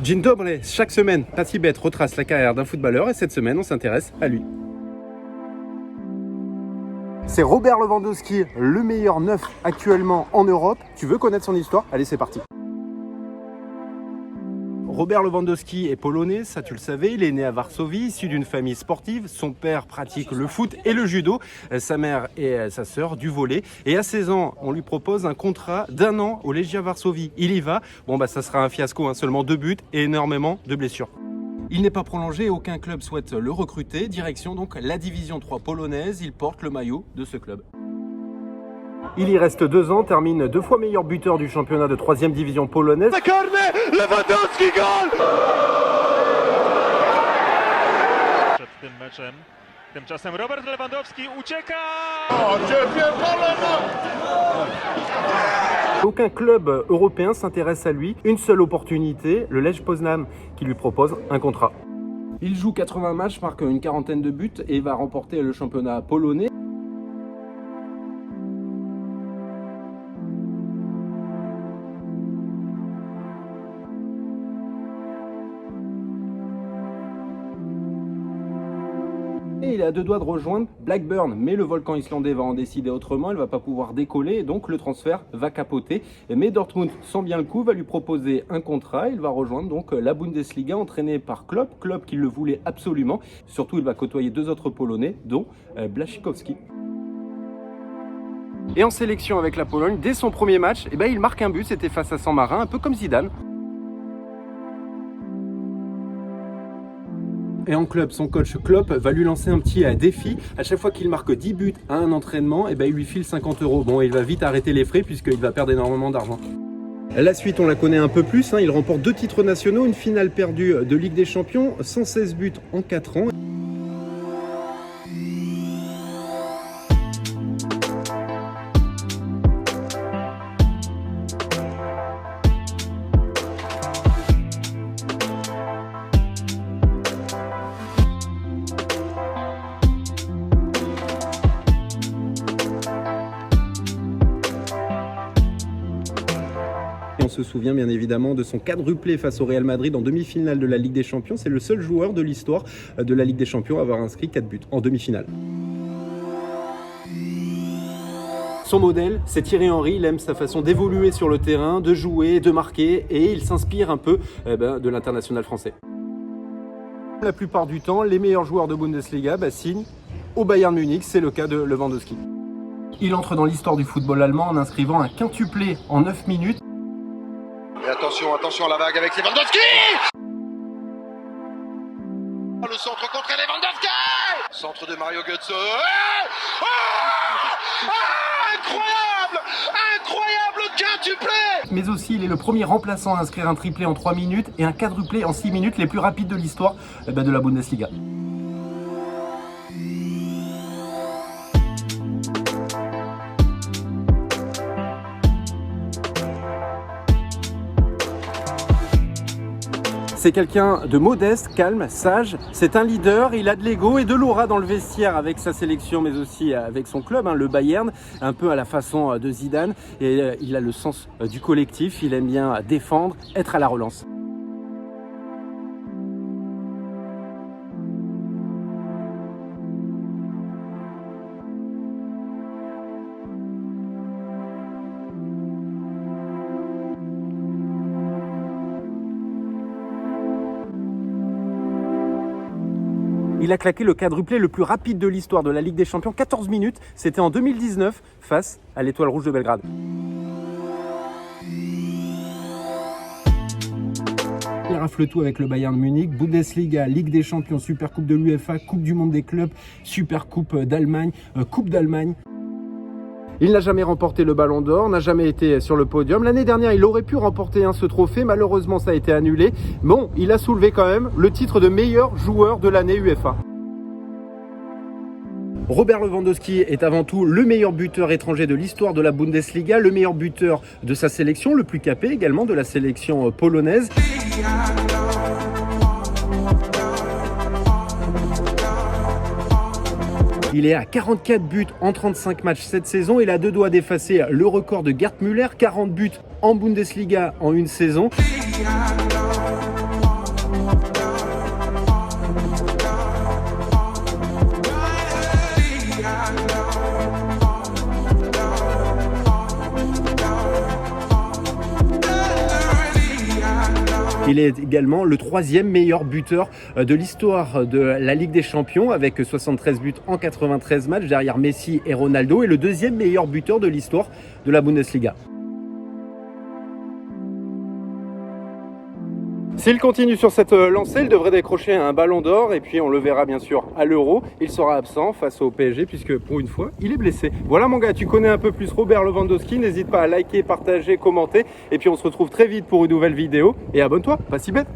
Dzień dobry, chaque semaine, Patibet retrace la carrière d'un footballeur et cette semaine, on s'intéresse à lui. C'est Robert Lewandowski, le meilleur neuf actuellement en Europe. Tu veux connaître son histoire? Allez, c'est parti. Robert Lewandowski est polonais, ça tu le savais, il est né à Varsovie, issu d'une famille sportive. Son père pratique le foot et le judo, sa mère et sa sœur du volley. Et à 16 ans, on lui propose un contrat d'1 an au Legia Varsovie. Il y va, ça sera un fiasco, seulement 2 buts et énormément de blessures. Il n'est pas prolongé, aucun club souhaite le recruter. Direction donc la division 3 polonaise, il porte le maillot de ce club. Il y reste 2 ans, termine 2 fois meilleur buteur du championnat de 3e division polonaise. Lewandowski goal! Przed tym meczem. Tymczasem Robert Lewandowski ucieka! Aucun club européen s'intéresse à lui. Une seule opportunité, le Lech Poznan, qui lui propose un contrat. Il joue 80 matchs, marque une quarantaine de buts et va remporter le championnat polonais. Et il est à 2 doigts de rejoindre Blackburn, mais le volcan islandais va en décider autrement, il ne va pas pouvoir décoller et donc le transfert va capoter. Mais Dortmund sent bien le coup, va lui proposer un contrat, il va rejoindre donc la Bundesliga entraîné par Klopp, Klopp qui le voulait absolument. Surtout il va côtoyer 2 autres Polonais, dont Błaszczykowski. Et en sélection avec la Pologne, dès son premier match, il marque un but, c'était face à San Marin, un peu comme Zidane. Et en club, son coach Klopp va lui lancer un petit défi. À chaque fois qu'il marque 10 buts à un entraînement, il lui file 50 €. Bon, il va vite arrêter les frais puisqu'il va perdre énormément d'argent. La suite, on la connaît un peu plus. Il remporte 2 titres nationaux, une finale perdue de Ligue des Champions, 116 buts en 4 ans. On se souvient bien évidemment de son quadruplé face au Real Madrid en demi-finale de la Ligue des Champions. C'est le seul joueur de l'histoire de la Ligue des Champions à avoir inscrit 4 buts en demi-finale. Son modèle, c'est Thierry Henry. Il aime sa façon d'évoluer sur le terrain, de jouer, de marquer et il s'inspire un peu de l'international français. La plupart du temps, les meilleurs joueurs de Bundesliga signent au Bayern Munich. C'est le cas de Lewandowski. Il entre dans l'histoire du football allemand en inscrivant un quintuplé en 9 minutes. Et attention à la vague avec Lewandowski! Le centre contre Lewandowski! Centre de Mario Götze. Incroyable quintuplé! Mais aussi, il est le premier remplaçant à inscrire un triplé en 3 minutes et un quadruplé en 6 minutes, les plus rapides de l'histoire de la Bundesliga. C'est quelqu'un de modeste, calme, sage. C'est un leader, il a de l'ego et de l'aura dans le vestiaire avec sa sélection, mais aussi avec son club, le Bayern, un peu à la façon de Zidane. Et il a le sens du collectif, il aime bien défendre, être à la relance. Il a claqué le quadruplé le plus rapide de l'histoire de la Ligue des Champions, 14 minutes. C'était en 2019 face à l'Étoile Rouge de Belgrade. Il rafle tout avec le Bayern Munich, Bundesliga, Ligue des Champions, Supercoupe de l'UEFA, Coupe du Monde des clubs, Supercoupe d'Allemagne, Coupe d'Allemagne. Il n'a jamais remporté le Ballon d'Or, n'a jamais été sur le podium. L'année dernière, il aurait pu remporter ce trophée. Malheureusement, ça a été annulé. Bon, il a soulevé quand même le titre de meilleur joueur de l'année UEFA. Robert Lewandowski est avant tout le meilleur buteur étranger de l'histoire de la Bundesliga, le meilleur buteur de sa sélection, le plus capé également de la sélection polonaise. Il est à 44 buts en 35 matchs cette saison. Il a 2 doigts d'effacer le record de Gerd Müller, 40 buts en Bundesliga en une saison. Il est également le 3e meilleur buteur de l'histoire de la Ligue des Champions avec 73 buts en 93 matchs derrière Messi et Ronaldo et le 2e meilleur buteur de l'histoire de la Bundesliga. S'il continue sur cette lancée, il devrait décrocher un ballon d'or et puis on le verra bien sûr à l'Euro. Il sera absent face au PSG puisque pour une fois, il est blessé. Voilà mon gars, tu connais un peu plus Robert Lewandowski. N'hésite pas à liker, partager, commenter et puis on se retrouve très vite pour une nouvelle vidéo. Et abonne-toi, pas si bête.